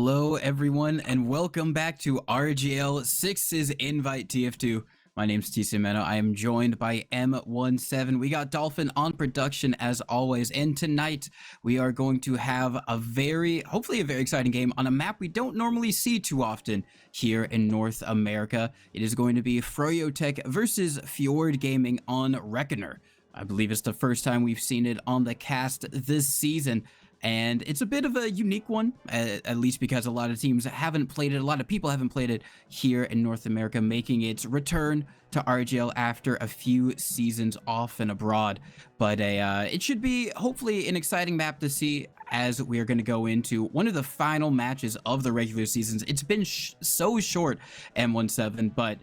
Hello, everyone, and welcome back to RGL 6's Invite TF2. My name's TC Meno. I am joined by M17. We got Dolphin on production as always, and tonight we are going to have hopefully a very exciting game on a map we don't normally see too often here in North America. It is going to be Froyotech versus Fjord Gaming on Reckoner. I believe it's the first time we've seen it on the cast this season. And it's a bit of a unique one, at least because a lot of teams haven't played it. A lot of people haven't played it here in North America, making its return to RGL after a few seasons off and abroad. But it should be hopefully an exciting map to see as we're going to go into one of the final matches of the regular seasons. It's been so short, M17, but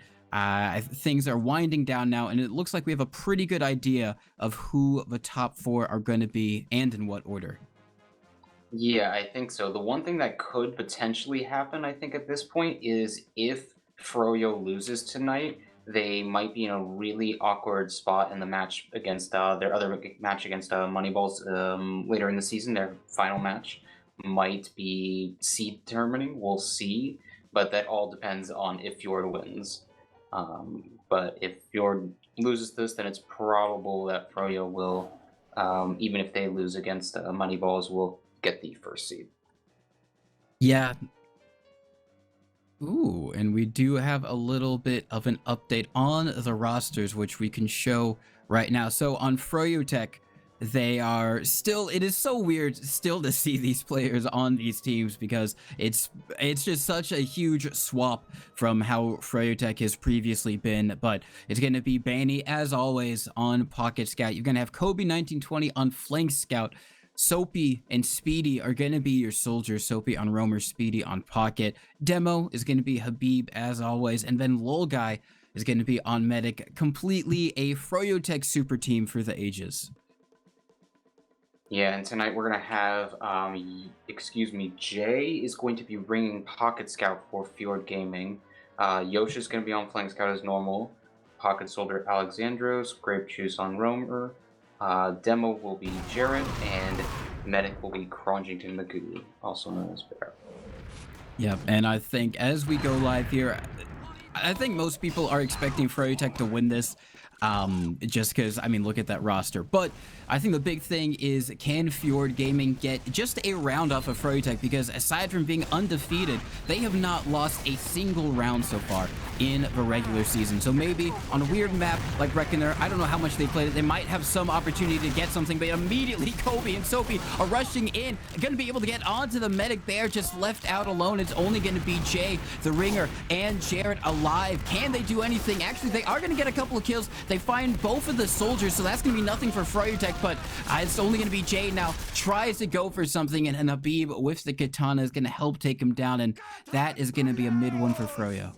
things are winding down now, and it looks like we have a pretty good idea of who the top four are going to be and in what order. Yeah, I think so. The one thing that could potentially happen, I think, at this point is if Froyo loses tonight, they might be in a really awkward spot in the match against their other match against Moneyballs later in the season. Their final match might be seed determining. We'll see, but that all depends on if Fjord wins. But if Fjord loses this, then it's probable that Froyo will, even if they lose against Moneyballs, will get the first seed. Yeah. Ooh, and we do have a little bit of an update on the rosters, which we can show right now. So on Froyotech, they are still, it is so weird still to see these players on these teams because it's just such a huge swap from how Froyotech has previously been. But it's going to be Banny as always on Pocket Scout. You're going to have Kobe 1920 on Flank Scout. Soapy and Speedy are going to be your soldiers. Soapy on Roamer, Speedy on Pocket. Demo is going to be Habib as always. And then Lol Guy is going to be on Medic. Completely a Froyotech super team for the ages. Yeah, and tonight we're going to have, Jay is going to be bringing Pocket Scout for Fjord Gaming. Yosh is going to be on Flank Scout as normal. Pocket Soldier Alexandros, Grape Juice on Roamer. Demo will be Jarrett, and Medic will be Cronjington Magoo, also known as Bear. Yep, and I think as we go live here, I think most people are expecting Froyotech to win this, just because, I mean, look at that roster. But I think the big thing is, can Fjord Gaming get just a round off of Froyotech? Because aside from being undefeated, they have not lost a single round so far in the regular season. So maybe on a weird map like Reckoner, I don't know how much they played it, they might have some opportunity to get something, but immediately Kobe and Sophie are rushing in, going to be able to get onto the Medic. Bear just left out alone. It's only going to be Jay, the Ringer, and Jarrett alive. Can they do anything? Actually, they are going to get a couple of kills. They find both of the soldiers, so that's going to be nothing for Froyotech, but it's only going to be Jay now. Tries to go for something, and Habib with the katana is going to help take him down, and that is going to be a mid one for Froyo.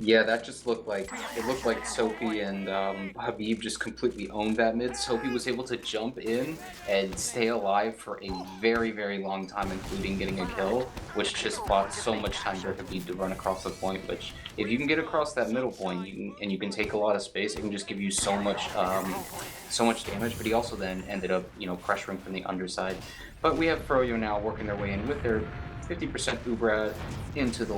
Yeah, that just looked like, it looked like Sophie and Habib just completely owned that mid. Sophie was able to jump in and stay alive for a very, very long time, including getting a kill, which just bought so much time for Habib to run across the point, which if you can get across that middle point you can take a lot of space, it can just give you so much damage. But he also then ended up, pressuring from the underside. But we have Froyo now working their way in with their 50% Ubra into the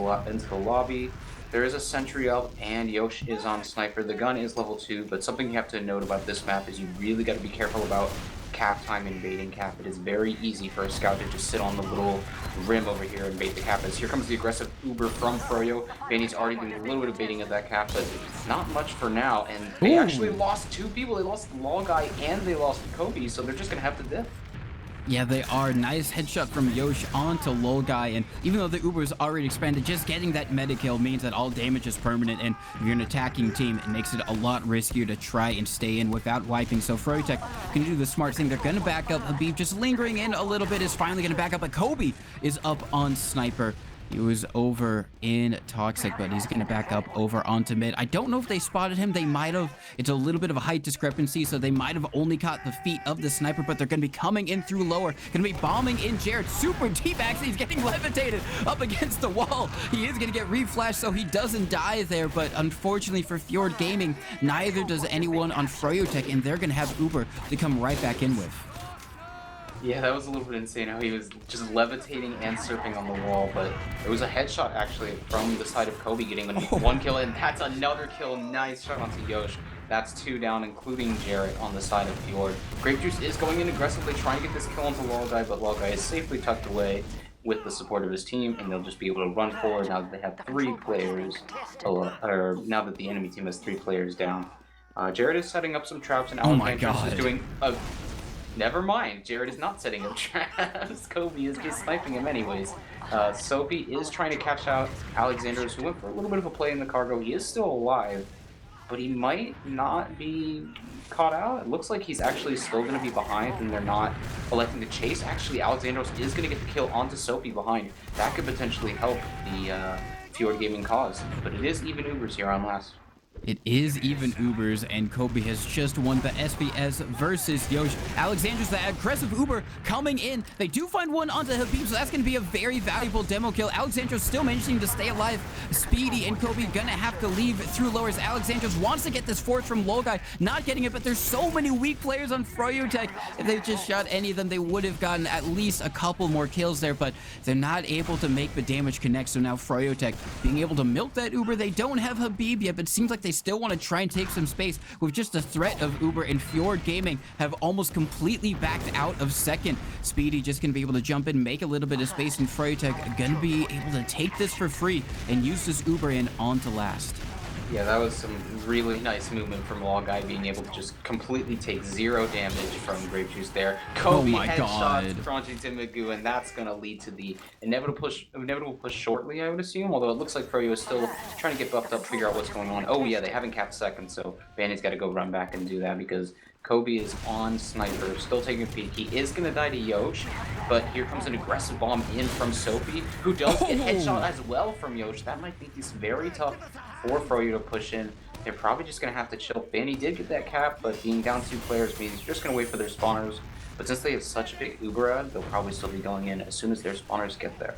lobby. There is a sentry up, and Yosh is on Sniper. The gun is level 2, but something you have to note about this map is you really got to be careful about cap time and baiting cap. It is very easy for a scout to just sit on the little rim over here and bait the cap. As here comes the aggressive Uber from Froyo. Banny's already doing a little bit of baiting of that cap, but not much for now. And they actually lost 2 people. They lost the Law Guy and they lost Kobe, so they're just going to have to diff. Yeah, they are. Nice headshot from Yosh onto Lol Guy, and even though the Uber is already expanded, just getting that meta kill means that all damage is permanent, and if you're an attacking team, it makes it a lot riskier to try and stay in without wiping. So Froyotech can do the smart thing. They're going to back up. Habib just lingering in a little bit is finally going to back up, but Kobe is up on Sniper. He was over in Toxic, but he's going to back up over onto mid. I don't know if they spotted him. They might have. It's a little bit of a height discrepancy, so they might have only caught the feet of the Sniper, but they're going to be coming in through lower. Going to be bombing in Jared. Super deep, actually. He's getting levitated up against the wall. He is going to get reflashed, so he doesn't die there, but unfortunately for Fjord Gaming, neither does anyone on Froyotech, and they're going to have Uber to come right back in with. Yeah, that was a little bit insane how he was just levitating and surfing on the wall, but it was a headshot actually from the side of Kobe getting one kill, and that's another kill. Nice shot onto Yosh. That's 2 down, including Jarrett on the side of Fjord. Grape Juice is going in aggressively, trying to get this kill onto Guy, but Guy is safely tucked away with the support of his team, and they'll just be able to run forward now that they have 3 players, or now that the enemy team has 3 players down. Jarrett is setting up some traps, and Alexandros is doing a... Never mind, Jared is not setting up traps. Kobe is just sniping him anyways. Sophie is trying to catch out Alexandros, who went for a little bit of a play in the cargo. He is still alive, but he might not be caught out. It looks like he's actually still going to be behind, and they're not electing to chase. Actually, Alexandros is going to get the kill onto Sophie behind. That could potentially help the Fjord Gaming cause, but it is even Ubers here on last. It is even Ubers, and Kobe has just won the SBS versus Yosh. Alexandros, the aggressive Uber coming in. They do find one onto Habib, so that's going to be a very valuable demo kill. Alexandros still managing to stay alive. Speedy and Kobe going to have to leave through lowers. Alexandros wants to get this fourth from Guy, not getting it, but there's so many weak players on Froyotech. If they just shot any of them, they would have gotten at least a couple more kills there, but they're not able to make the damage connect. So now Froyotech being able to milk that Uber. They don't have Habib yet, but it seems like they still want to try and take some space with just the threat of Uber, and Fjord Gaming have almost completely backed out of second. Speedy just going to be able to jump in, make a little bit of space, and Froyotech going to be able to take this for free and use this Uber in onto last. Yeah, that was some really nice movement from Guy, being able to just completely take 0 damage from Grape Juice there. Kobe headshots Froyotech Magoo, and that's going to lead to the inevitable push shortly, I would assume, although it looks like Froyo is still trying to get buffed up, figure out what's going on. Oh yeah, they haven't capped second, so Vanny's got to go run back and do that because Kobe is on Sniper, still taking a peek. He is going to die to Yosh, but here comes an aggressive bomb in from Sophie, who does get headshot as well from Yosh. That might make this very tough for Froyo to push in. They're probably just going to have to chill. Vanny did get that cap, but being down 2 players means you're just going to wait for their spawners. But since they have such a big Uber ad, they'll probably still be going in as soon as their spawners get there.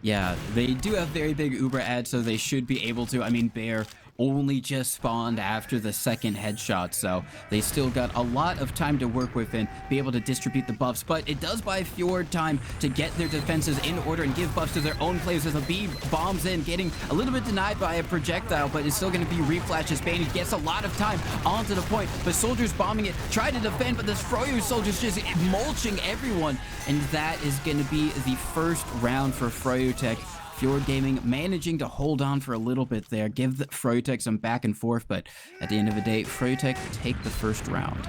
Yeah, they do have very big Uber ads, so they should be able to. I mean, Bear only just spawned after the second headshot, so they still got a lot of time to work with and be able to distribute the buffs, but it does buy Fjord time to get their defenses in order and give buffs to their own players as Habib bombs in, getting a little bit denied by a projectile, but it's still going to be reflashes. Bainey gets a lot of time onto the point, but soldiers bombing it, try to defend, but this Froyo soldier's just mulching everyone, and that is going to be the first round for Froyotech. Fjord Gaming managing to hold on for a little bit there, give the Froyotech some back and forth, but at the end of the day, Froyotech take the first round.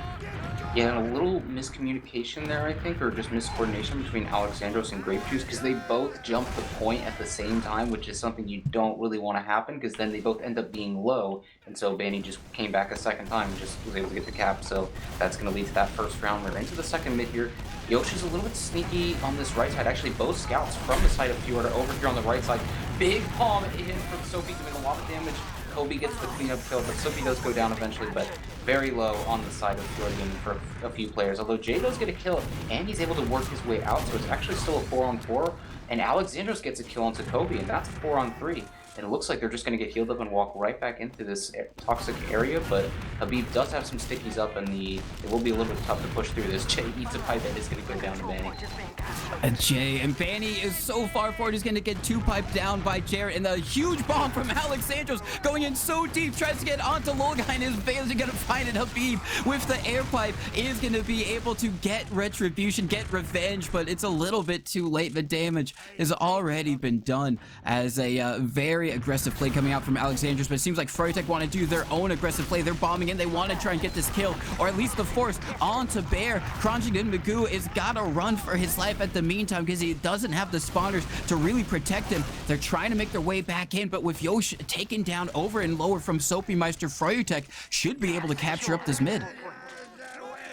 Yeah, a little miscommunication there, I think, or just miscoordination between Alexandros and Grape Juice, because they both jumped the point at the same time, which is something you don't really want to happen, because then they both end up being low, and so Banny just came back a second time and just was able to get the cap, so that's going to lead to that first round. We're into the second mid here. Yosh is a little bit sneaky on this right side. Actually, both scouts from the side of Fjord are over here on the right side. Big palm in from Sophie, doing a lot of damage. Kobe gets the cleanup kill, but Sophie does go down eventually, but very low on the side of Fjord Gaming for a few players. Although Jay does get a kill, and he's able to work his way out, so it's actually still a 4-on-4. And Alexandros gets a kill onto Kobe, and that's a 4-on-3. And it looks like they're just going to get healed up and walk right back into this toxic area, but Habib does have some stickies up, and it will be a little bit tough to push through this. Jay eats a pipe that is going to go down to Banny. Jay and Banny is so far forward. He's going to get 2-piped down by Jarrett, and the huge bomb from Alexandros going in so deep, tries to get onto Guy, and is barely going to find it. Habib with the air pipe is going to be able to get retribution, get revenge, but it's a little bit too late. The damage has already been done as a very aggressive play coming out from Alexandros, but it seems like Froyotech want to do their own aggressive play. They're bombing in. They want to try and get this kill, or at least the force onto Bear. Crunchington Magoo is got to run for his life at the meantime because he doesn't have the spawners to really protect him. They're trying to make their way back in, but with Yosh taken down over and lower from Soapy Meister, Froyotech should be able to capture up this mid.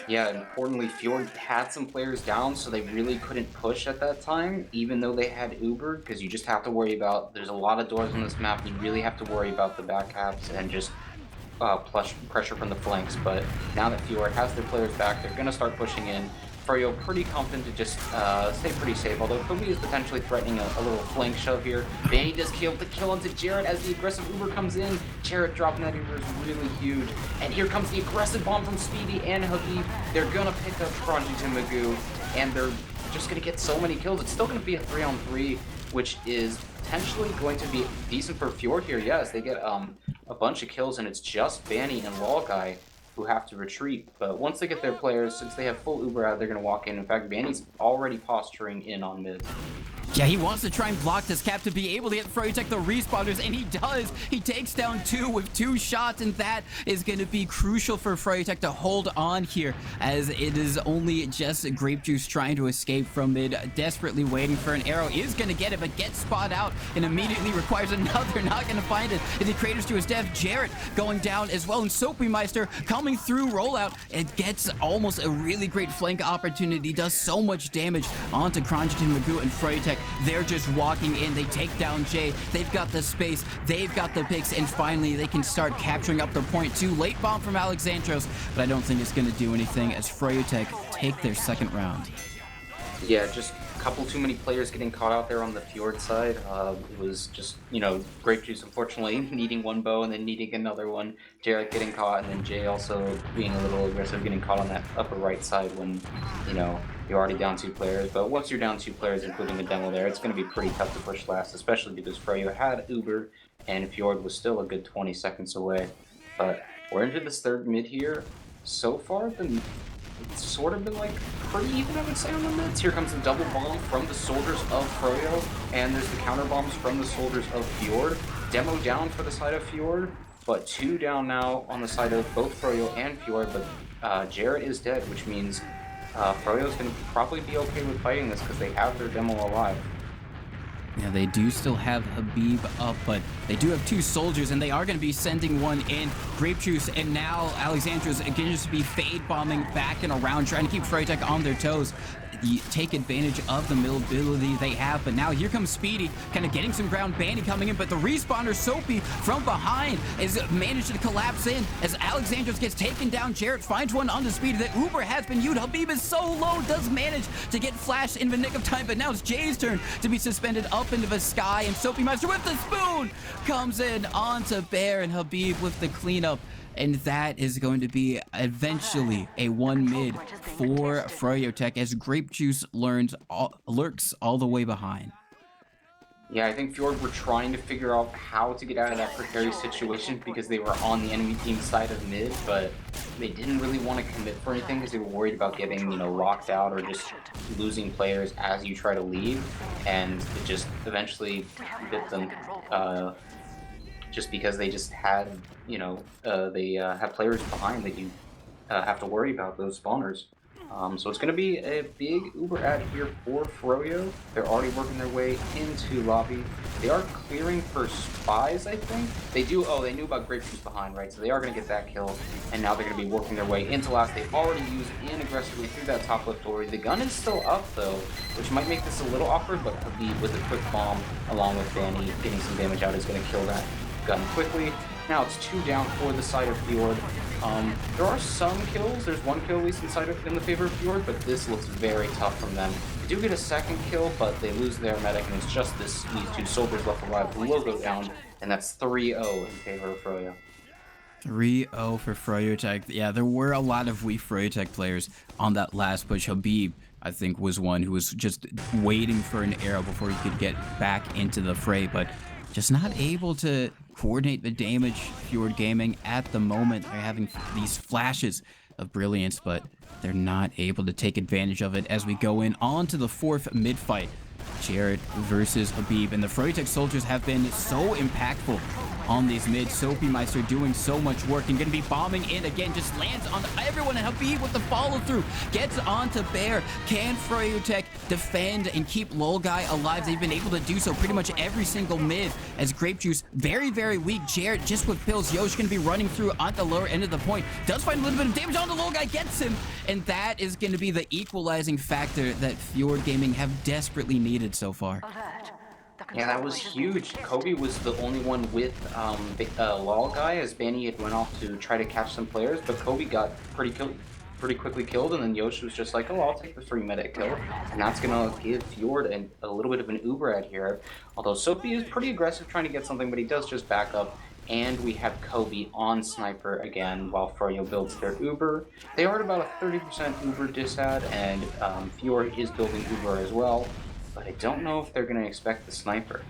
Yeah, importantly, Fjord had some players down, so they really couldn't push at that time, even though they had Uber, because you just have to worry about, there's a lot of doors on this map, you really have to worry about the back halves and just pressure from the flanks. But now that Fjord has their players back, they're going to start pushing in. Froyo pretty confident to just stay pretty safe, although Kobe is potentially threatening a little flank shove here. Vanny does kill the kill onto Jared as the aggressive Uber comes in. Jared dropping that Uber is really huge. And here comes the aggressive bomb from Speedy and Habib. They're gonna pick up Crongington Magoo, and they're just gonna get so many kills. It's still gonna be a 3-on-3, which is potentially going to be decent for Fjord here. Yes, they get a bunch of kills, and it's just Vanny and Wall Guy who have to retreat. But once they get their players, since they have full Uber out, they're going to walk in. In fact, Vanny's already posturing in on mid. Yeah, he wants to try and block this cap to be able to get Froyotech the respawners, and he does. He takes down 2 with 2 shots, and that is going to be crucial for Froyotech to hold on here, as it is only just Grape Juice trying to escape from mid, desperately waiting for an arrow. Is going to get it, but gets spot out and immediately requires another. Not going to find it. It craters to his death. Jarrett going down as well, and Soapy Meister coming through rollout. It gets almost a really great flank opportunity. Does so much damage onto Crongington Magoo and Froyotech. They're just walking in. They take down Jay. They've got the space. They've got the picks. And finally, they can start capturing up the point 2. Late bomb from Alexandros, but I don't think it's going to do anything as Froyotech take their second round. Yeah, just a couple too many players getting caught out there on the Fjord side. It was just, Grape Juice unfortunately needing one bow and then needing another one. Jarrett getting caught, and then Jay also being a little aggressive, getting caught on that upper right side when, you're already down 2 players. But once you're down 2 players, including the demo there, it's going to be pretty tough to push last, especially because Froyo had Uber and Fjord was still a good 20 seconds away. But we're into this third mid here. So far, it's sort of been like pretty even, I would say, on the mids. Here comes the double bomb from the soldiers of Froyo, and there's the counter bombs from the soldiers of Fjord. Demo down for the side of Fjord, but 2 down now on the side of both Froyo and Fjord. But Jarrett is dead, which means Froyo's going to probably be okay with fighting this because they have their demo alive. Yeah, they do still have Habib up, but they do have 2 soldiers, and they are going to be sending one in. Grape Juice, and now Alexandros going to be fade bombing back and around, trying to keep Froyotech on their toes. Take advantage of the mobility they have, but now here comes Speedy, kind of getting some ground. Bandy coming in, but the respawner Soapy from behind is managed to collapse in as Alexandros gets taken down. Jarrett finds one onto Speedy. The Uber has been used. Habib is so low, does manage to get flashed in the nick of time, but now it's Jay's turn to be suspended up into the sky, and Soapy Meister with the spoon comes in onto Bear, and Habib with the cleanup. And that is going to be eventually a 1 mid for Froyotech as Grape Juice lurks all the way behind. Yeah, I think Fjord were trying to figure out how to get out of that precarious situation because they were on the enemy team side of mid, but they didn't really want to commit for anything because they were worried about getting, locked out or just losing players as you try to leave, and it just eventually bit them. Just because they just had, they have players behind that you have to worry about, those spawners. So it's going to be a big Uber ad here for Froyo. They're already working their way into lobby. They are clearing for spies, I think. They knew about Grape Juice behind, right? So they are going to get that kill, and now they're going to be working their way into last. They've already used in aggressively through that top left door. The gun is still up, though, which might make this a little awkward, but Habib with a quick bomb, along with Vanny getting some damage out, is going to kill that gun quickly. Now it's 2 down for the side of Fjord. There are some kills. There's 1 kill at least in the favor of Fjord, but this looks very tough from them. They do get a second kill, but they lose their medic, and it's just these 2 soldiers left alive who will go down, and that's 3-0 in favor of Froyo. 3-0 for Froyotech. Yeah, there were a lot of weak Froyotech players on that last push. Habib, I think, was one who was just waiting for an arrow before he could get back into the fray, but just not able to coordinate the damage. Fjord Gaming at the moment, they're having these flashes of brilliance, but they're not able to take advantage of it as we go in on to the 4th mid fight. Jarrett versus Habib, and the Froyotech soldiers have been so impactful on these mids. Soapy Meister doing so much work and gonna be bombing in again, just lands on everyone, and Habib with the follow through gets onto Bear. Can Froyotech defend and keep Lol Guy alive? They've been able to do so pretty much every single mid as Grape Juice very, very weak. Jarrett just with pills. Yosh gonna be running through on the lower end of the point, does find a little bit of damage on the Lol Guy, gets him, and that is gonna be the equalizing factor that Fjord Gaming have desperately needed so far. Yeah, that was huge. Kobe was the only one with the Lol Guy, as Banny had went off to try to catch some players, but Kobe got pretty pretty quickly killed, and then Yosh was just like, "Oh, I'll take the free medic kill," and that's gonna give Fjord a little bit of an Uber ad here. Although Sophie is pretty aggressive trying to get something, but he does just back up, and we have Kobe on sniper again while Froyo builds their Uber. They are at about a 30% Uber disad, and Fjord is building Uber as well, but I don't know if they're gonna expect the sniper.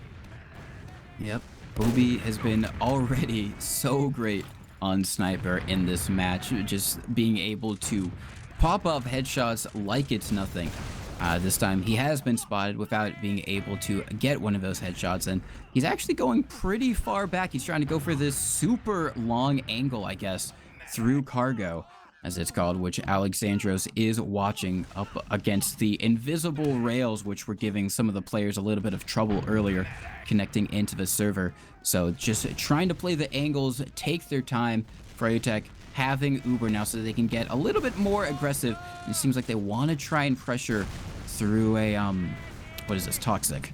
Yep. Booby has been already so great on Sniper in this match, just being able to pop up headshots like it's nothing. This time he has been spotted without being able to get one of those headshots, and he's actually going pretty far back. He's trying to go for this super long angle, I guess, through cargo, as it's called, which Alexandros is watching up against the invisible rails, which were giving some of the players a little bit of trouble earlier connecting into the server. So just trying to play the angles, take their time. Froyotech having Uber now so that they can get a little bit more aggressive. It seems like they want to try and pressure through a, what is this, Toxic.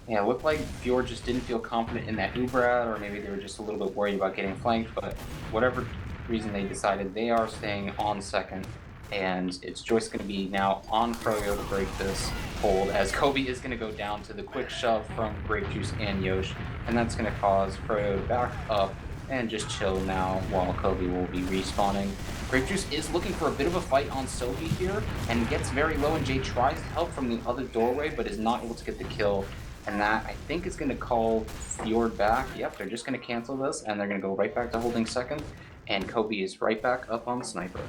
Yeah, it looked like Fjord just didn't feel confident in that Uber ad, or maybe they were just a little bit worried about getting flanked, but whatever reason they decided, they are staying on second, and it's just going to be now on Froyo to break this hold, as Kobe is going to go down to the quick shove from Grape Juice and Yosh, and that's going to cause Froyo to back up and just chill now while Kobe will be respawning. Grape Juice is looking for a bit of a fight on Sophie here, and gets very low, and Jay tries to help from the other doorway, but is not able to get the kill. And that, I think, is going to call Fjord back. Yep, they're just going to cancel this, and they're going to go right back to holding second. And Kobe is right back up on Sniper.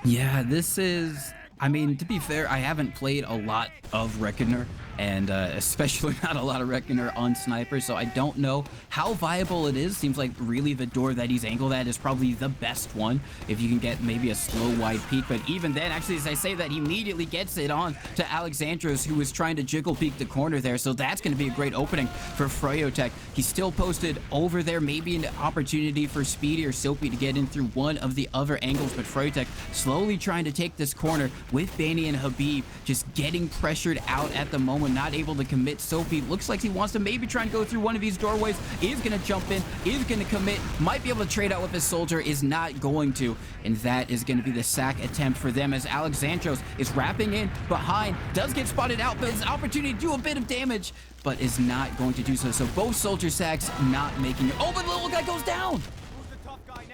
Yeah, this is... I mean, to be fair, I haven't played a lot of Reckoner, and especially not a lot of Reckoner on Sniper, so I don't know how viable it is. Seems like really the door that he's angled at is probably the best one, if you can get maybe a slow wide peek. But even then, actually, as I say that, he immediately gets it on to Alexandros, who was trying to jiggle peek the corner there, so that's going to be a great opening for Froyotech. He's still posted over there, maybe an opportunity for Speedy or Soapy to get in through one of the other angles, but Froyotech slowly trying to take this corner with Bani and Habib, just getting pressured out at the moment, not able to commit. Sophie looks like he wants to maybe try and go through one of these doorways, is going to jump in, is going to commit, might be able to trade out with his soldier, is not going to, and that is going to be the sack attempt for them, as Alexandros is wrapping in behind, does get spotted out, but his opportunity to do a bit of damage, but is not going to do so. So both soldier sacks not making it. Oh, but the little guy goes down!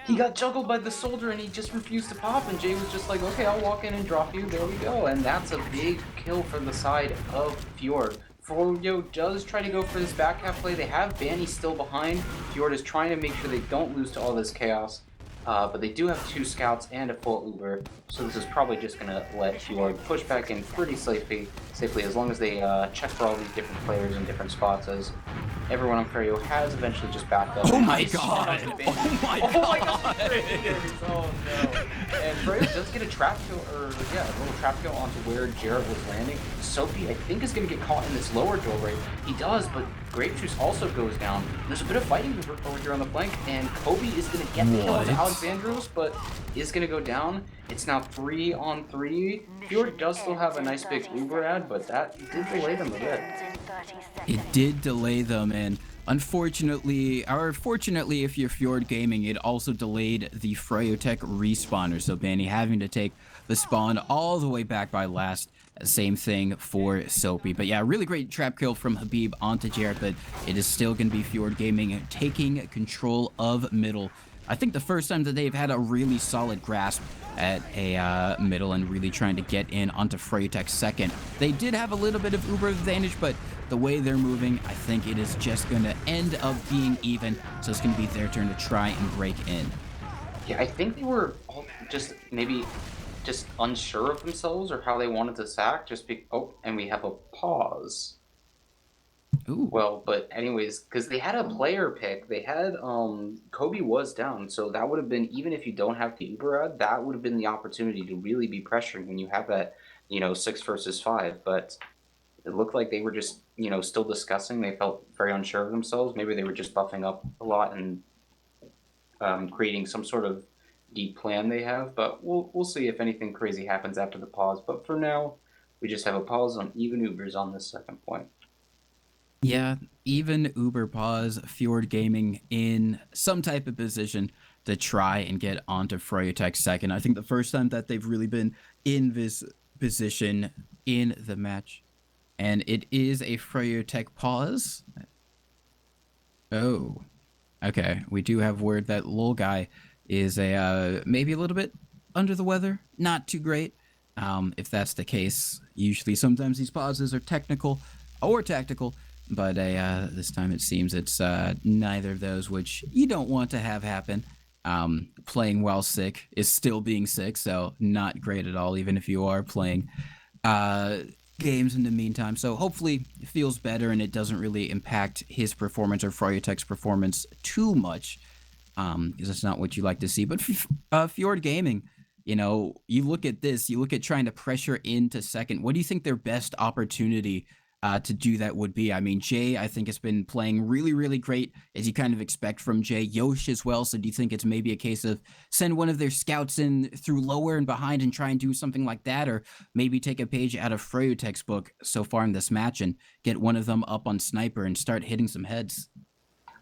He got juggled by the soldier, and he just refused to pop, and Jay was just like, okay, I'll walk in and drop you, there we go. And that's a big kill for the side of Fjord. Froyo does try to go for this back half play. They have Bani still behind. Fjord is trying to make sure they don't lose to all this chaos. But they do have 2 scouts and a full Uber, so this is probably just going to let Fjord push back in pretty safely as long as they check for all these different players in different spots, as everyone on Froyo has eventually just backed up. Oh my god! Oh my god! Oh no! And Froyo does get a trap kill, or yeah, a little trap kill onto where Jarrett was landing. Sophie, I think, is going to get caught in this lower doorway. He does, but Grape Juice also goes down. There's a bit of fighting over here on the flank, and Kobe is going to get the kill onto Alexandros, but is going to go down. It's now 3-on-3. Fjord does still have a nice big Uber ad, but that did delay them a bit. It did delay them, and unfortunately, or fortunately if you're Fjord Gaming, it also delayed the Froyotech respawner, so Bani having to take the spawn all the way back by last. Same thing for Soapy. But yeah, really great trap kill from Habib onto Jarrett, but it is still going to be Fjord Gaming taking control of middle. I think the first time that they've had a really solid grasp at a middle and really trying to get in onto Froyotech's second. They did have a little bit of Uber advantage, but the way they're moving, I think it is just going to end up being even. So it's going to be their turn to try and break in. Yeah, I think they were all just maybe just unsure of themselves or how they wanted to sack. Oh, and we have a pause. Ooh. Well, but anyways, because they had a player pick, they had Kobe was down, so that would have been, even if you don't have the Uber ad, that would have been the opportunity to really be pressuring when you have that, 6 versus 5. But it looked like they were just, still discussing. They felt very unsure of themselves. Maybe they were just buffing up a lot and creating some sort of deep plan they have. But we'll see if anything crazy happens after the pause. But for now, we just have a pause on even Ubers on this second point. Yeah, even Uber pause, Fjord Gaming in some type of position. to try and get onto Froyotech second. I think the first time that they've really been in this position in the match. And it is a Froyotech pause. Oh, okay. We do have word that Lol guy is a maybe a little bit under the weather. Not too great. If that's the case, usually sometimes these pauses are technical or tactical, but this time it seems it's neither of those, which you don't want to have happen. Playing while sick is still being sick, so not great at all, even if you are playing games in the meantime. So hopefully it feels better and it doesn't really impact his performance or Froyotech's performance too much, because that's not what you like to see. But Fjord Gaming, you know, you look at this, you look at trying to pressure into second. What do you think their best opportunity to do that would be? I mean, Jay, I think, has been playing really, really great, as you kind of expect from Jay. Yosh as well. So do you think it's maybe a case of send one of their scouts in through lower and behind and try and do something like that? Or maybe take a page out of Froyotech's book so far in this match and get one of them up on sniper and start hitting some heads?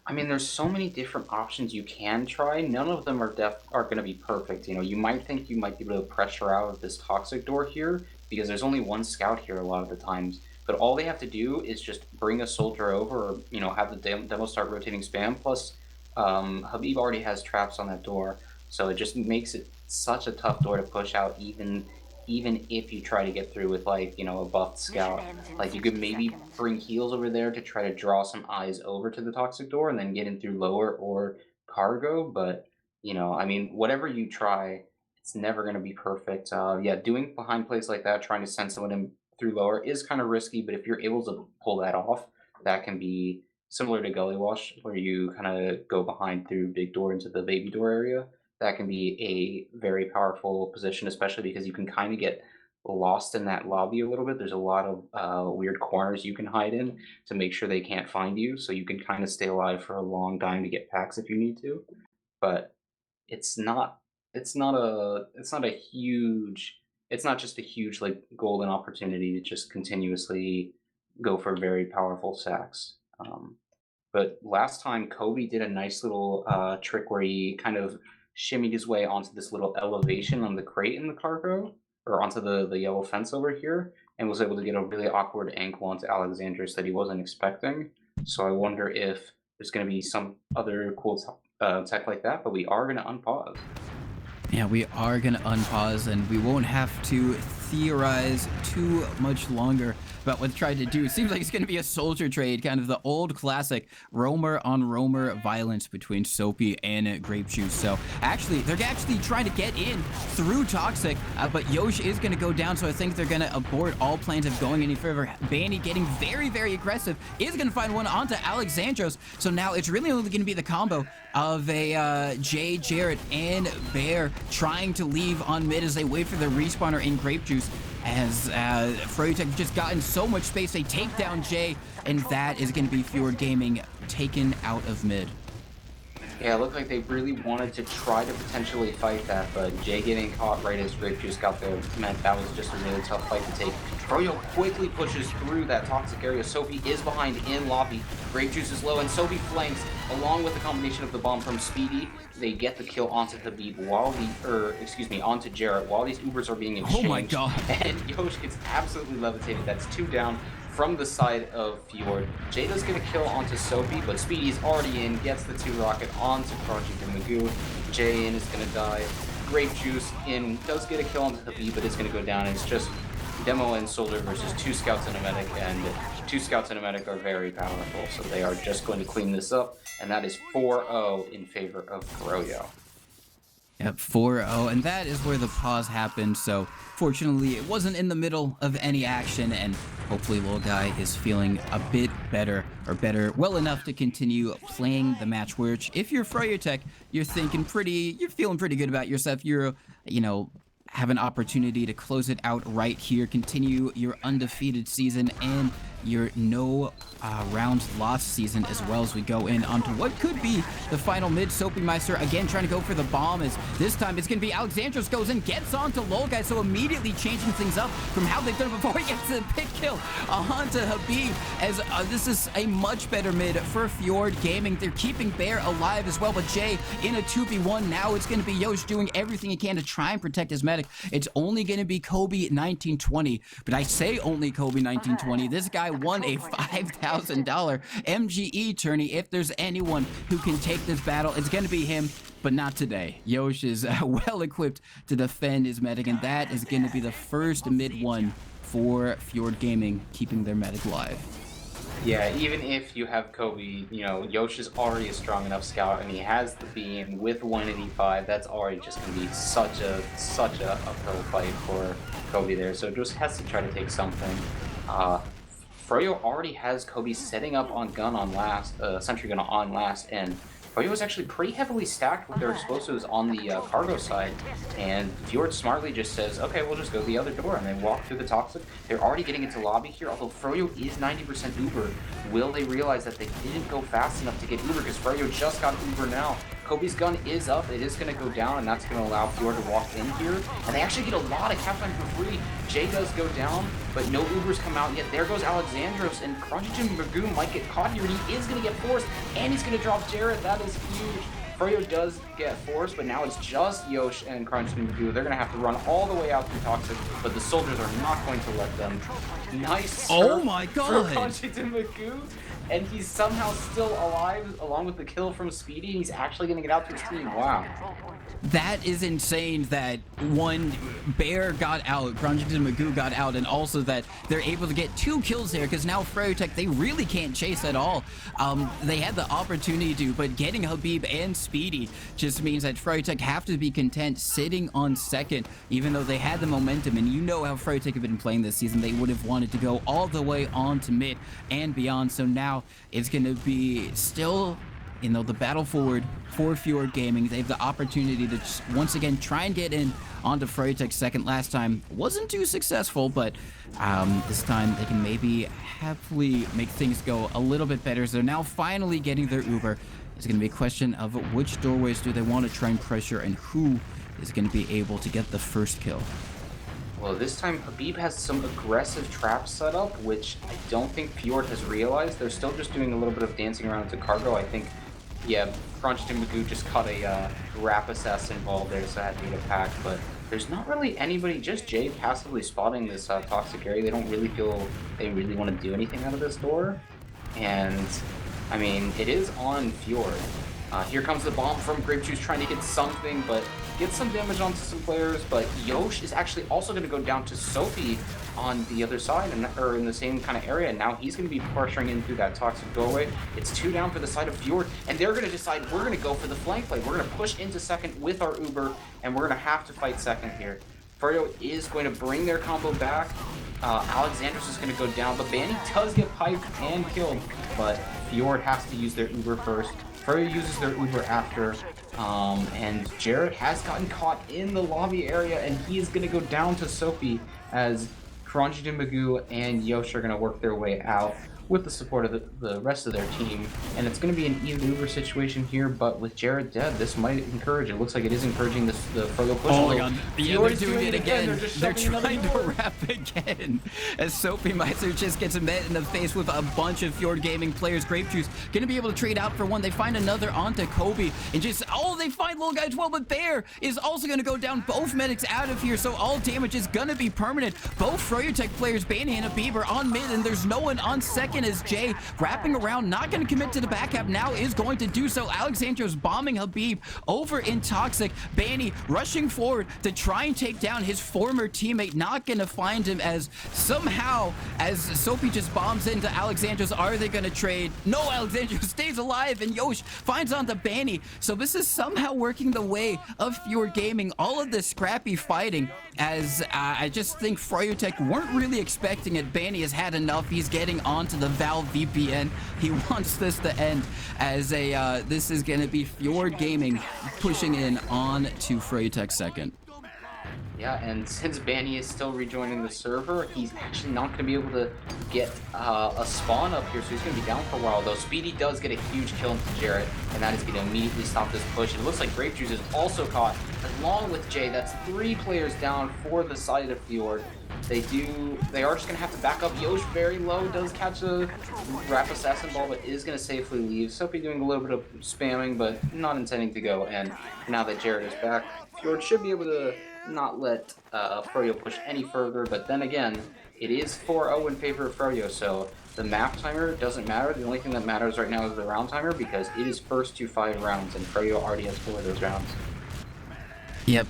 I mean, there's so many different options you can try. None of them are going to be perfect. You know, you might think you might be able to pressure out of this toxic door here because there's only one scout here a lot of the times. But all they have to do is just bring a soldier over, or have the demo start rotating spam. Plus, Habib already has traps on that door, so it just makes it such a tough door to push out, even if you try to get through with a buffed scout. Like you could maybe bring heals over there to try to draw some eyes over to the toxic door and then get in through lower or cargo. But I mean, whatever you try, it's never going to be perfect. Yeah, doing behind plays like that, trying to send someone in through lower is kind of risky. But if you're able to pull that off, that can be similar to Gully Wash, where you kind of go behind through big door into the baby door area. That can be a very powerful position, especially because you can kind of get lost in that lobby a little bit. There's a lot of weird corners you can hide in to make sure they can't find you, so you can kind of stay alive for a long time to get packs if you need to. But it's not it's not a huge it's not just a huge like golden opportunity to just continuously go for very powerful sacks. But last time, Kobe did a nice little trick where he kind of shimmied his way onto this little elevation on the crate in the cargo, or onto the yellow fence over here, and was able to get a really awkward ankle onto Alexandros that he wasn't expecting. So I wonder if there's going to be some other cool tech like that, but we are going to unpause. Yeah, we are going to unpause and we won't have to theorize too much longer about what tried to do. It seems like it's going to be a soldier trade, kind of the old classic roamer on roamer violence between Soapy and Grape Juice. So they're actually trying to get in through Toxic, but Yosh is going to go down. So I think they're going to abort all plans of going any further. Banny getting very, very aggressive is going to find one onto Alexandros. So now it's really only going to be the combo of a Jay, Jarrett, and Bear trying to leave on mid as they wait for the respawner in Grape Juice, as Froyotech just gotten so much space. They take down Jay, and that is going to be Fjord Gaming taken out of mid. Yeah, it looked like they really wanted to try to potentially fight that, but Jay getting caught right as Grape Juice got there meant that was just a really tough fight to take. Froyo quickly pushes through that toxic area. Soapy is behind in lobby. Grape Juice is low, and Soapy flanks along with the combination of the bomb from Speedy. They get the kill onto Habib onto Jarrett while these Ubers are being exchanged. Oh my god. And Yosh gets absolutely levitated. That's 2 down from the side of Fjord. Jay does get a kill onto Soapy, but Speedy's already in, gets the 2 rocket onto Project and Magoo. Jay in is gonna die. Grape Juice in does get a kill onto Habib, but it's gonna go down. It's just Demo and Soldier versus 2 scouts and a medic, and 2 scouts and a medic are very powerful, so they are just going to clean this up, and that is 4-0 in favor of Froyo. Yep, 4-0, and that is where the pause happened. So fortunately it wasn't in the middle of any action, and hopefully Lil Guy is feeling a bit better, well enough to continue playing the match, which if you're Froyotech, you're feeling pretty good about yourself. You're, have an opportunity to close it out right here, continue your undefeated season, and your no rounds lost season as well as we go in onto what could be the final mid. Soapy Meister again trying to go for the bomb, as this time it's going to be Alexandros goes in, gets onto Lol Guy, so immediately changing things up from how they've done it before. He gets the pick kill onto Habib, as this is a much better mid for Fjord Gaming. They're keeping Bear alive as well, but Jay in a 2v1. Now it's going to be Yosh doing everything he can to try and protect his medic. It's only going to be Kobe 1920, but I say only Kobe 1920. This guy won a $5,000 MGE tourney. If there's anyone who can take this battle, it's going to be him, but not today. Yosh is well equipped to defend his medic, and that is going to be the first mid one for Fjord Gaming, keeping their medic alive. Yeah, even if you have Kobe, you know, Yosh is already a strong enough scout, and he has the beam with 185. That's already just going to be such a uphill fight for Kobe there. So just has to try to take something. Froyo already has Kobe setting up on gun on last, sentry gun on last, and Froyo was actually pretty heavily stacked with their explosives on the cargo side, and Fjord smartly just says, okay, we'll just go the other door, and they walk through the toxic. They're already getting into lobby here, although Froyo is 90% Uber. Will they realize that they didn't go fast enough to get Uber, because Froyo just got Uber now? Kobe's gun is up, it is going to go down, and that's going to allow Fjord to walk in here, and they actually get a lot of cap time for free. Jay does go down, but no Ubers come out yet. There goes Alexandros, and Crunchton Magoo might get caught here, and he is going to get forced, and he's going to drop Jared. That is huge. Froyo does get forced, but now it's just Yosh and Crunchton Magoo. They're going to have to run all the way out through Toxic, but the soldiers are not going to let them. Nice. Oh my god. For Crunchton Magoo. And he's somehow still alive, along with the kill from Speedy, and he's actually going to get out to his team. Wow. That is insane that one Bear got out, Grunge and Magoo got out, and also that they're able to get 2 kills there, because now Froyotech, they really can't chase at all. They had the opportunity to, but getting Habib and Speedy just means that Froyotech have to be content sitting on second, even though they had the momentum. And you know how Froyotech have been playing this season. They would have wanted to go all the way on to mid and beyond. So now it's going to be still, you know, the battle forward for Fjord Gaming. They have the opportunity to just once again try and get in onto Froyotech's second. Last time wasn't too successful, but this time they can maybe happily make things go a little bit better. So they're now finally getting their Uber. It's going to be a question of which doorways do they want to try and pressure, and who is going to be able to get the first kill. Well, this time Habib has some aggressive traps set up, which I don't think Fjord has realized. They're still just doing a little bit of dancing around into cargo. I think, yeah, Crunchton and Magoo just caught a rap assassin involved there, so I had to get a pack. But there's not really anybody, just Jay passively spotting this toxic area. They don't really feel they really want to do anything out of this door. And, I mean, it is on Fjord. Here comes the bomb from Grape Juice trying to get something, but get some damage onto some players. But Yosh is actually also going to go down to Sophie on the other side, or in the same kind of area. And now he's going to be pressuring in through that toxic doorway. It's 2 down for the side of Fjord, and they're going to decide we're going to go for the flank play. We're going to push into second with our Uber, and we're going to have to fight second here. Froyo is going to bring their combo back. Alexandros is going to go down, but Banny does get piped and killed. But Fjord has to use their Uber first. Froyo uses their Uber after, and Jared has gotten caught in the lobby area, and he is going to go down to Sophie as Crunchy Magoo and Yosh are going to work their way out with the support of the rest of their team. And it's going to be an even Uber situation here, but with Jared dead, this might encourage. It looks like it is encouraging the Froyo push. Oh my god, yeah, they're doing it again. They're trying to wrap again. As Sophie Meister just gets met in the face with a bunch of Fjord Gaming players. Grape Juice going to be able to trade out for one. They find another onto Kobe, and just, oh, they find little guy as well, but Bear is also going to go down. Both medics out of here, so all damage is going to be permanent. Both Froyotech players, Banny and Habib, are on mid, and there's no one on second, as Jay wrapping around, not going to commit to the back half, now is going to do so. Alexandros bombing Habib over in Toxic. Banny rushing forward to try and take down his former teammate, not going to find him, as somehow, as Sophie just bombs into Alexandros, are they going to trade? No, Alexandros stays alive, and Yosh finds on the Banny. So this is somehow working the way of Fjord Gaming. All of this scrappy fighting, as I just think Froyotech weren't really expecting it. Banny has had enough. He's getting onto the Valve VPN. He wants this to end, as this is going to be Fjord Gaming pushing in on to Froyotech second. Yeah, and since Banny is still rejoining the server, he's actually not going to be able to get a spawn up here, so he's going to be down for a while, though. Speedy does get a huge kill into Jarrett, and that is going to immediately stop this push. And it looks like Grape Juice is also caught, along with Jay. That's 3 players down for the side of Fjord. They are just going to have to back up. Yosh very low, does catch a Wrap Assassin Ball, but is going to safely leave. Sophie doing a little bit of spamming, but not intending to go. And now that Jarrett is back, Fjord should be able to not let Froyo push any further, but then again, it is 4-0 in favor of Froyo, so the map timer doesn't matter. The only thing that matters right now is the round timer, because it is first to 5 rounds, and Froyo already has 4 of those rounds. Yep.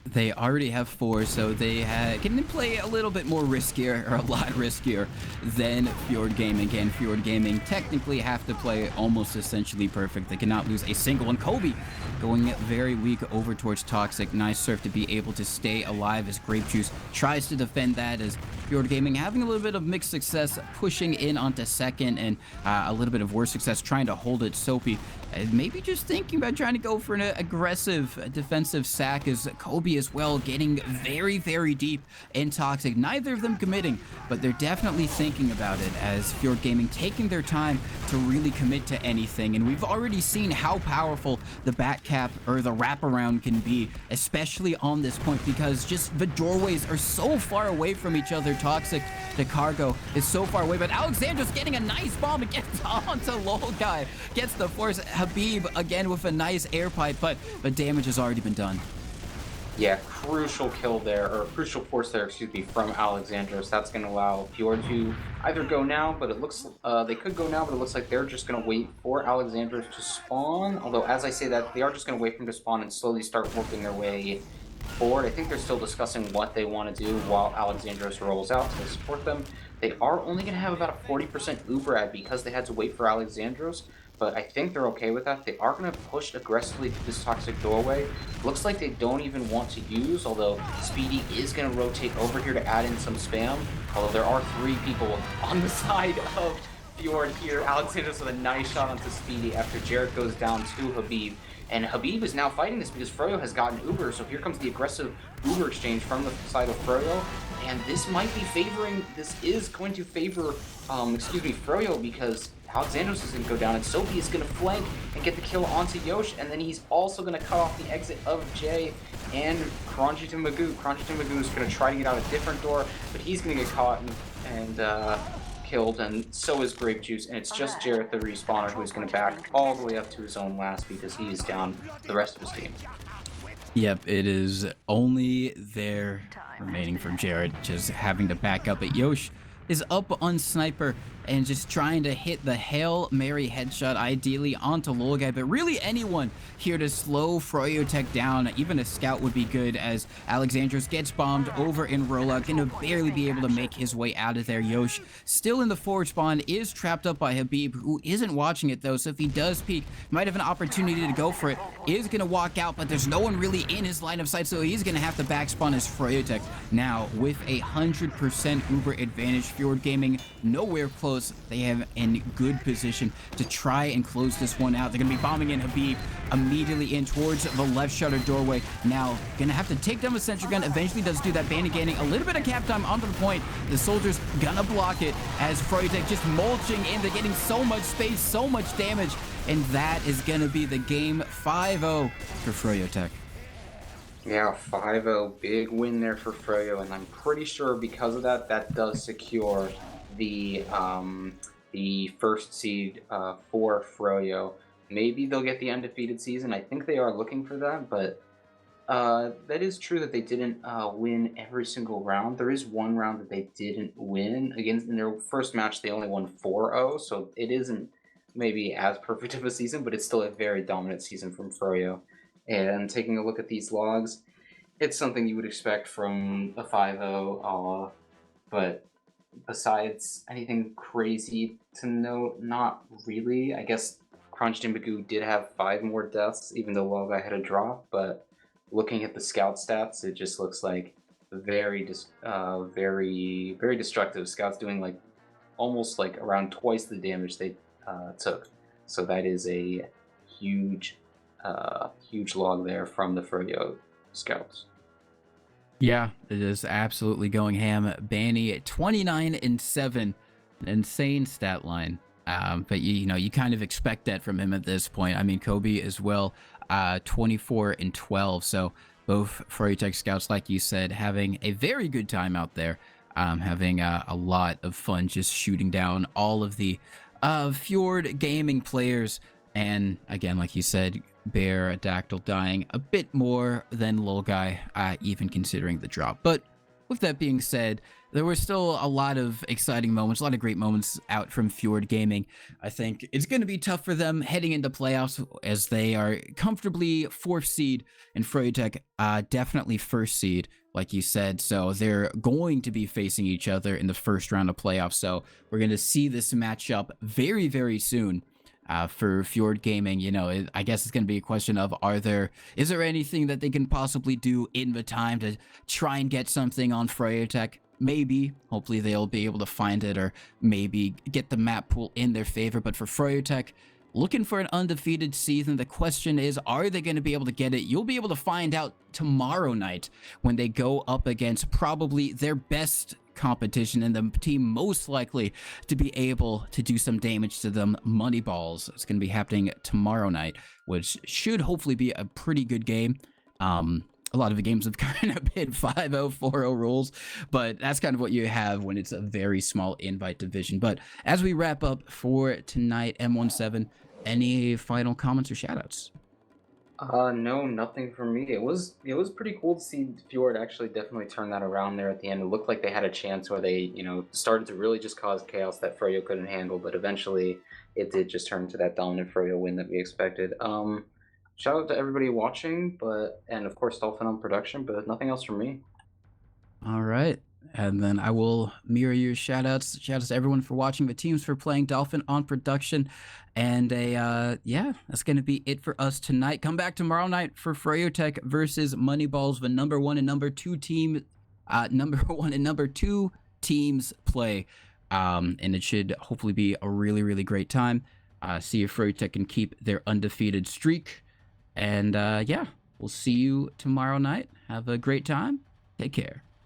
They already have 4, so they can play a little bit more riskier, or a lot riskier, than Fjord Gaming can. Fjord Gaming technically have to play almost essentially perfect. They cannot lose a single one. Kobe going very weak over towards Toxic. Nice surf to be able to stay alive as Grape Juice tries to defend that, as Fjord Gaming having a little bit of mixed success pushing in onto second, and a little bit of worse success trying to hold it. Soapy maybe just thinking about trying to go for an aggressive defensive sack, as Kobe as well getting very, very deep in Toxic. Neither of them committing, but they're definitely thinking about it, as Fjord Gaming taking their time to really commit to anything. And we've already seen how powerful the back cap or the wraparound can be, especially on this point, because just the doorways are so far away from each other. Toxic to Cargo is so far away, but Alexander's getting a nice bomb and gets onto Lol Guy, gets the force. Habib again with a nice air pipe, but damage has already been done. Yeah, crucial kill there, or crucial force there, excuse me, from Alexandros. That's going to allow Fjord to either go now, but it looks, they could go now, but it looks like they're just going to wait for Alexandros to spawn. Although, as I say that, they are just going to wait for him to spawn and slowly start working their way forward. I think they're still discussing what they want to do while Alexandros rolls out to support them. They are only going to have about a 40% Uber ad because they had to wait for Alexandros, but I think they're okay with that. They are going to push aggressively through this Toxic doorway. Looks like they don't even want to use, although Speedy is going to rotate over here to add in some spam, although there are 3 people on the side of Fjord here. Alexandros with a nice shot onto Speedy after Jarrett goes down to Habib. And Habib is now fighting this because Froyo has gotten Uber, so here comes the aggressive Uber exchange from the side of Froyo. And this might be this is going to favor, Froyo, because Alexandros is going to go down, and Sophie is going to flank and get the kill onto Yosh, and then he's also going to cut off the exit of Jay and Crunchy to Magoo. Crunchy to Magoo is going to try to get out a different door, but he's going to get caught and killed, and so is Grape Juice, and it's just Jarrett the respawner who's going to back all the way up to his own last because he is down the rest of his team. Yep, it is only there remaining for Jarrett, just having to back up. But Yosh is up on Sniper and just trying to hit the Hail Mary headshot, ideally onto Lol Guy, but really anyone here to slow Froyotech down. Even a scout would be good, as Alexandros gets bombed over in rollout, gonna barely be able to make his way out of there. Yosh still in the forward spawn, is trapped up by Habib, who isn't watching it though, so if he does peek, might have an opportunity to go for it. Is gonna walk out, but there's no one really in his line of sight, so he's gonna have to back spawn as Froyotech. Now, with 100% Uber advantage, Fjord Gaming nowhere close. They have in good position to try and close this one out. They're going to be bombing in Habib immediately in towards the left shutter doorway. Now, going to have to take down the sentry gun. Eventually does do that. Bandy gaining a little bit of cap time onto the point. The soldiers going to block it as Froyotech just mulching in. They're getting so much space, so much damage, and that is going to be the game. 5-0 for Froyotech. Yeah, 5-0, big win there for Froyo, and I'm pretty sure because of that, that does secure the first seed for Froyo. Maybe they'll get the undefeated season. I think they are looking for that, but that is true that they didn't win every single round. There is one round that they didn't win. Against in their first match, they only won 4-0, so it isn't maybe as perfect of a season, but it's still a very dominant season from Froyo. And taking a look at these logs, it's something you would expect from a 5-0, but besides anything crazy to note, not really. I guess Crunched and Magoo did have 5 more deaths, even though Log had a drop, but looking at the scout stats, it just looks like very destructive. Scouts doing like almost like around twice the damage they took. So that is a huge log there from the Froyo scouts. Yeah, it is absolutely going ham. Banny at 29-7, an insane stat line. But you know, you kind of expect that from him at this point. I mean, Kobe as well, 24-12. So both Froyotech scouts, like you said, having a very good time out there, having a lot of fun just shooting down all of the Fjord gaming players. And again, like you said, Bear Dactyl dying a bit more than Lil Guy, even considering the drop. But with that being said, there were still a lot of exciting moments, a lot of great moments out from Fjord Gaming. I think it's going to be tough for them heading into playoffs as they are comfortably 4th seed, and Froyotech definitely 1st seed, like you said. So they're going to be facing each other in the first round of playoffs. So we're going to see this matchup very, very soon. For Fjord Gaming, you know, I guess it's going to be a question of is there anything that they can possibly do in the time to try and get something on Froyotech? Maybe. Hopefully they'll be able to find it, or maybe get the map pool in their favor. But for Froyotech, looking for an undefeated season, the question is, are they going to be able to get it? You'll be able to find out tomorrow night when they go up against probably their best competition and the team most likely to be able to do some damage to them, Moneyballs. It's going to be happening tomorrow night, which should hopefully be a pretty good game. A lot of the games have kind of been 5-0, 4-0 rules, but that's kind of what you have when it's a very small invite division. But as we wrap up for tonight, M17, any final comments or shoutouts? No, nothing for me. It was pretty cool to see Fjord actually definitely turn that around there at the end. It looked like they had a chance where they, started to really just cause chaos that Froyo couldn't handle, but eventually it did just turn to that dominant Froyo win that we expected. Shout out to everybody watching, and of course Dolphin on production, but nothing else from me. All right. And then I will mirror your shout outs. Shout outs to everyone for watching, the teams for playing, Dolphin on production. And yeah, that's gonna be it for us tonight. Come back tomorrow night for Froyotech versus Moneyballs, the number 1 and number 2 team, number 1 and number 2 teams play. And it should hopefully be a really, really great time. See if Froyotech can keep their undefeated streak. And yeah, we'll see you tomorrow night. Have a great time. Take care.